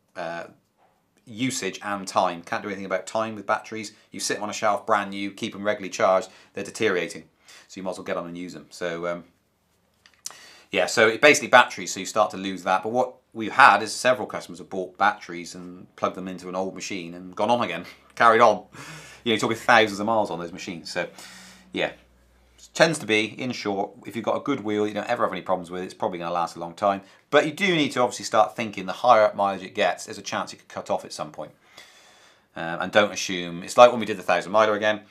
usage and time. Can't do anything about time with batteries. You sit them on a shelf brand new, keep them regularly charged, they're deteriorating. So you might as well get on and use them. So yeah, so it's basically batteries, so you start to lose that. But what we've had is several customers have bought batteries and plugged them into an old machine and gone on again, carried on. You know, you're talking thousands of miles on those machines. So yeah. Tends to be, in short, if you've got a good wheel, you don't ever have any problems with it, it's probably going to last a long time. But you do need to obviously start thinking the higher up mileage it gets, there's a chance it could cut off at some point. And don't assume, it's like when we did the 1,000 miler again,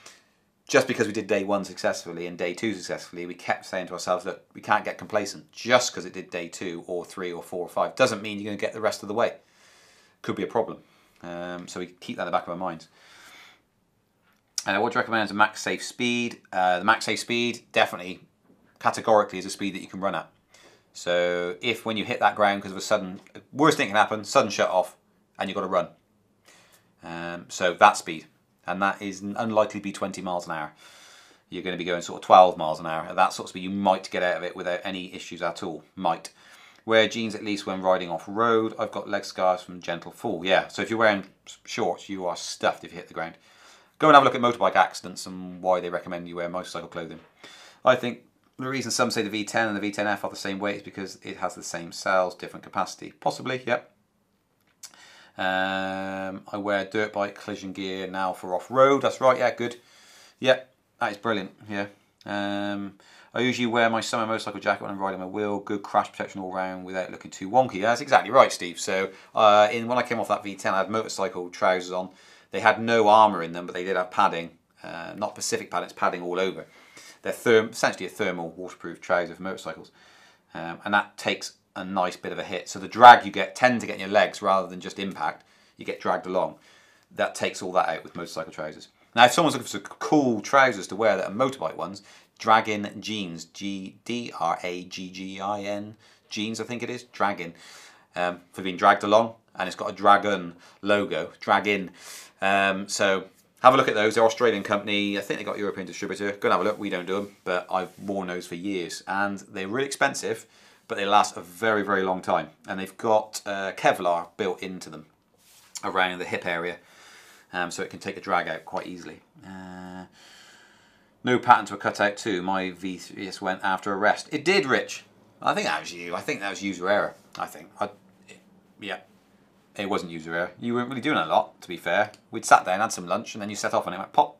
just because we did day 1 successfully and day 2 successfully, we kept saying to ourselves, look, we can't get complacent. Just because it did day 2 or 3 or 4 or 5 doesn't mean you're going to get the rest of the way. Could be a problem. So we keep that in the back of our minds. What do you recommend as a max safe speed? The max safe speed definitely, categorically, is a speed that you can run at. So if when you hit that ground because of a sudden, worst thing can happen, sudden shut off, and you've got to run. So that speed, and that is unlikely to be 20 miles an hour. You're going to be going sort of 12 miles an hour. At that sort of speed, you might get out of it without any issues at all. Might. Wear jeans at least when riding off-road. I've got leg scars from gentle fall. Yeah, so if you're wearing shorts, you are stuffed if you hit the ground. Go and have a look at motorbike accidents and why they recommend you wear motorcycle clothing. I think the reason some say the V10 and the V10F are the same weight is because it has the same cells, different capacity. Possibly, yep. I wear dirt bike collision gear now for off-road. That's right, yeah, good. Yep, that is brilliant, yeah. I usually wear my summer motorcycle jacket when I'm riding my wheel. Good crash protection all round without looking too wonky. Yeah, that's exactly right, Steve. So when I came off that V10, I had motorcycle trousers on. They had no armour in them, but they did have padding. Not Pacific padding, it's padding all over. They're essentially a thermal waterproof trouser for motorcycles. And that takes a nice bit of a hit. So the drag you tend to get in your legs rather than just impact. You get dragged along. That takes all that out with motorcycle trousers. Now, if someone's looking for some cool trousers to wear that are motorbike ones, Dragon Jeans, G-D-R-A-G-G-I-N, jeans I think it is, Dragon, for being dragged along, and it's got a dragon logo, Dragon. So have a look at those. They're Australian company. I think they got European distributor. Go and have a look. We don't do them, but I've worn those for years, and they're really expensive, but they last a very, very long time. And they've got Kevlar built into them around the hip area, so it can take a drag out quite easily. No pattern to a cutout too. My V3S went after a rest. It did, Rich. I think that was you. I think that was user error. I think. Yeah. It wasn't user error. You weren't really doing a lot, to be fair. We'd sat down, had some lunch, and then you set off and it went pop.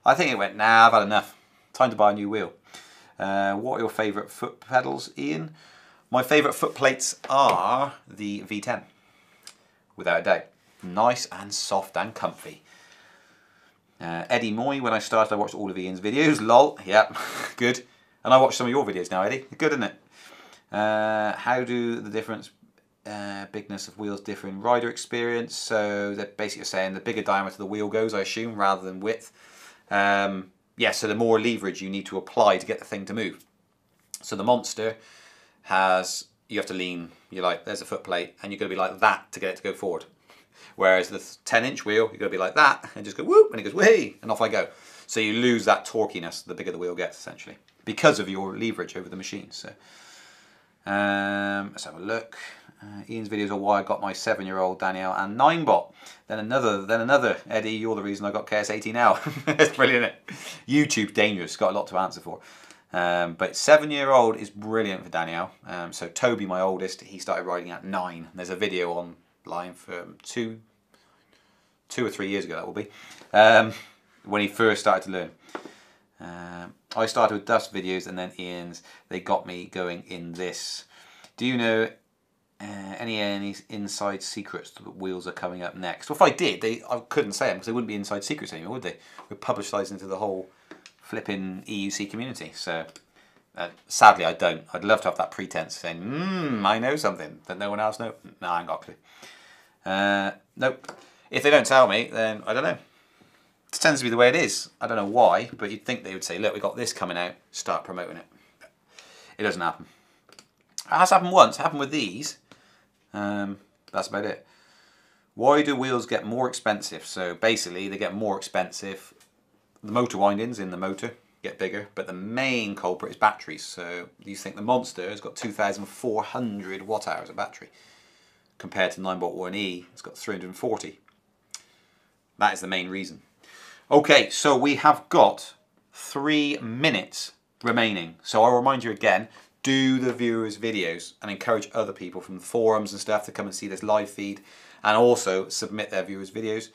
I think it went, nah, I've had enough. Time to buy a new wheel. What are your favourite foot pedals, Ian? My favourite foot plates are the V10. Without a doubt. Nice and soft and comfy. Eddie Moy, when I started I watched all of Ian's videos. Lol, yep, good. And I watch some of your videos now, Eddie. Good, isn't it? How do the difference, bigness of wheels differ in rider experience? So they're basically saying the bigger diameter the wheel goes, I assume, rather than width. Yeah, so the more leverage you need to apply to get the thing to move. So the Monster has, you have to lean, you're like, there's a foot plate, and you're going to be like that to get it to go forward. Whereas the 10-inch wheel, you've got to be like that, and just go whoop, and it goes whee, and off I go. So you lose that torquiness the bigger the wheel gets, essentially, because of your leverage over the machine. So let's have a look. Ian's videos are why I got my 7-year-old Danielle and 9-bot. Then another. Eddie, you're the reason I got KS80 It's brilliant, isn't it? YouTube's dangerous, got a lot to answer for. But 7-year-old is brilliant for Danielle. So Toby, my oldest, he started riding at 9. There's a video online from 2 or 3 years ago, that will be, when he first started to learn. I started with Duff's videos and then Ian's. They got me going in this. Do you know any inside secrets that wheels are coming up next? Well, if I did, I couldn't say them because they wouldn't be inside secrets anymore, would they? We're publicised into the whole flipping EUC community. So sadly, I don't. I'd love to have that pretense saying, I know something that no one else knows. No, I ain't got a clue. Nope. If they don't tell me, then I don't know. It tends to be the way it is. I don't know why, but you'd think they would say, look, we got this coming out, start promoting it. It doesn't happen. It has happened once. It happened with these. That's about it. Why do wheels get more expensive? So basically, they get more expensive. The motor windings in the motor get bigger, but the main culprit is batteries. So you think the Monster has got 2,400 watt hours of battery, compared to 9-bot 1E, it's got 340. That is the main reason. Okay, so we have got 3 minutes remaining. So I'll remind you again, do the viewers' videos and encourage other people from the forums and stuff to come and see this live feed, and also submit their viewers' videos.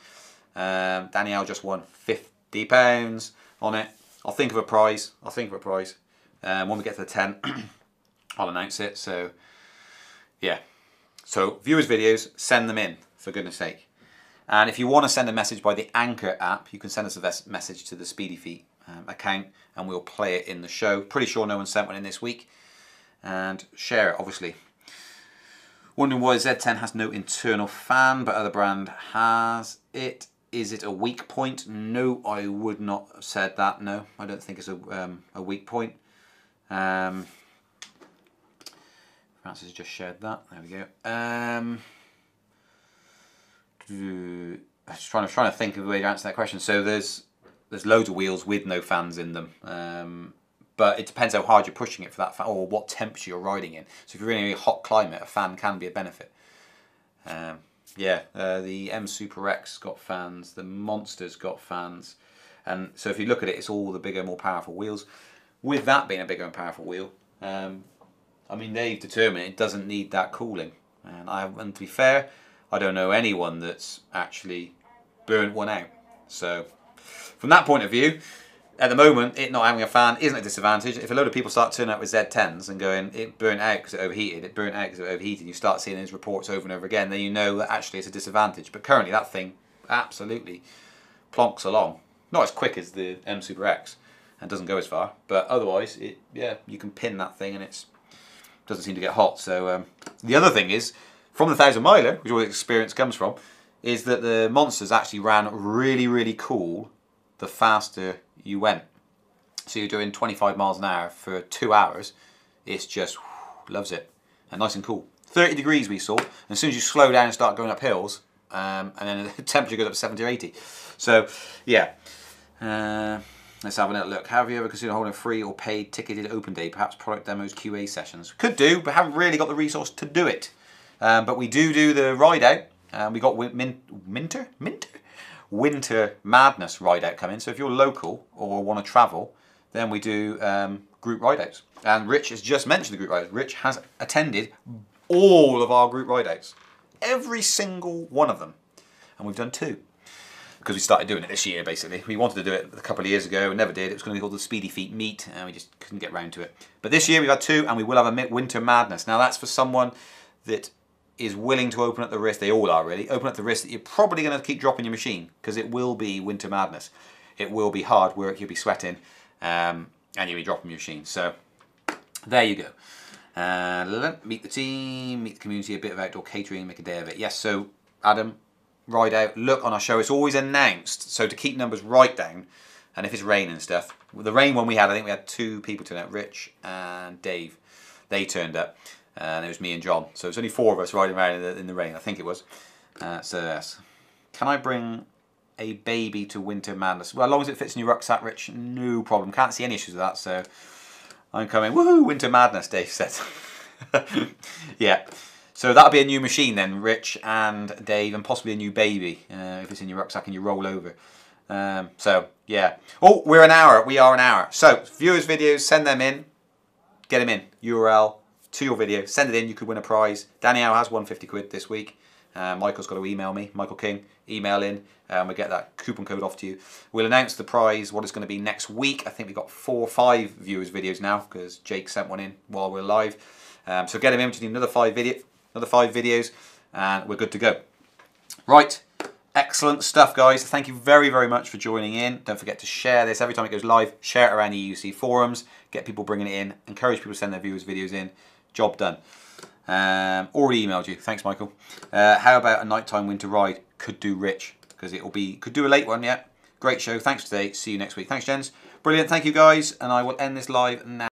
Danielle just won £50 on it. I'll think of a prize. When we get to the 10, I'll announce it. So yeah. So viewers' videos, send them in, for goodness sake. And if you want to send a message by the Anchor app, you can send us a message to the Speedy Feet account and we'll play it in the show. Pretty sure no one sent one in this week. And share it, obviously. Wondering why Z10 has no internal fan, but other brand has it. Is it a weak point? No, I would not have said that. No, I don't think it's a weak point. Francis has just shared that. There we go. I'm just trying to think of a way to answer that question. So there's loads of wheels with no fans in them. But it depends how hard you're pushing it for that fan, or what temperature you're riding in. So if you're in a hot climate, a fan can be a benefit. The M Super X got fans, the Monster's got fans, and so if you look at it, it's all the bigger, more powerful wheels. With that being a bigger and powerful wheel, I mean, they've determined it doesn't need that cooling. And to be fair, I don't know anyone that's actually burnt one out. So from that point of view, at the moment, it not having a fan isn't a disadvantage. If a load of people start turning up with Z10s and going, it burnt out because it overheated, it burnt out because it overheated, you start seeing those reports over and over again, then you know that actually it's a disadvantage. But currently that thing absolutely plonks along. Not as quick as the M Super X and doesn't go as far, but otherwise, you can pin that thing and it doesn't seem to get hot. So the other thing is, from the 1000 miler, which all the experience comes from, is that the Monsters actually ran really, really cool the faster you went. So you're doing 25 miles an hour for 2 hours. It's just loves it, and nice and cool. 30 degrees we saw, and as soon as you slow down and start going up hills, and then the temperature goes up to 70 or 80. So yeah, let's have a little look. Have you ever considered holding a free or paid ticketed open day, perhaps product demos, QA sessions? Could do, but haven't really got the resource to do it. But we do the ride out. We got Winter Madness ride out coming. So if you're local or want to travel, then we do group ride outs. And Rich has just mentioned the group ride outs. Rich has attended all of our group ride outs. Every single one of them. And we've done 2. Because we started doing it this year, basically. We wanted to do it a couple of years ago and never did. It was going to be called the Speedy Feet Meet, and we just couldn't get round to it. But this year we've had 2, and we will have a Winter Madness. Now that's for someone that is willing to open up the risk. They all are really. Open up the risk that you're probably going to keep dropping your machine, because it will be Winter Madness. It will be hard work. You'll be sweating, and you'll be dropping your machine. So there you go. Meet the team, meet the community, a bit of outdoor catering, make a day of it. Yes, so Adam, ride out, look on our show. It's always announced, so to keep numbers right down, and if it's raining and stuff. With the rain one we had, I think we had 2 people turn up, Rich and Dave. They turned up. And it was me and John. So it's only 4 of us riding around in the rain, I think it was. So yes. Can I bring a baby to Winter Madness? Well, as long as it fits in your rucksack, Rich, no problem. Can't see any issues with that, so I'm coming. Woohoo, Winter Madness, Dave said. Yeah. So that'll be a new machine then, Rich and Dave, and possibly a new baby, if it's in your rucksack and you roll over. So, yeah. Oh, we're an hour. We are an hour. So, viewers' videos, send them in. Get them in. URL to your video, send it in, you could win a prize. Danielle has won 50 quid this week. Michael's got to email me, Michael King, email in, we'll get that coupon code off to you. We'll announce the prize, what it's going to be next week. I think we've got 4 or 5 viewers videos now, because Jake sent one in while we're live. So get them in, we just need another 5 videos, and we're good to go. Right, excellent stuff, guys. Thank you very, very much for joining in. Don't forget to share this every time it goes live. Share it around the EUC forums, get people bringing it in, encourage people to send their viewers videos in. Job done. Already emailed you. Thanks, Michael. How about a nighttime winter ride? Could do Rich, because could do a late one, yeah. Great show. Thanks today. See you next week. Thanks, gents. Brilliant. Thank you, guys. And I will end this live now.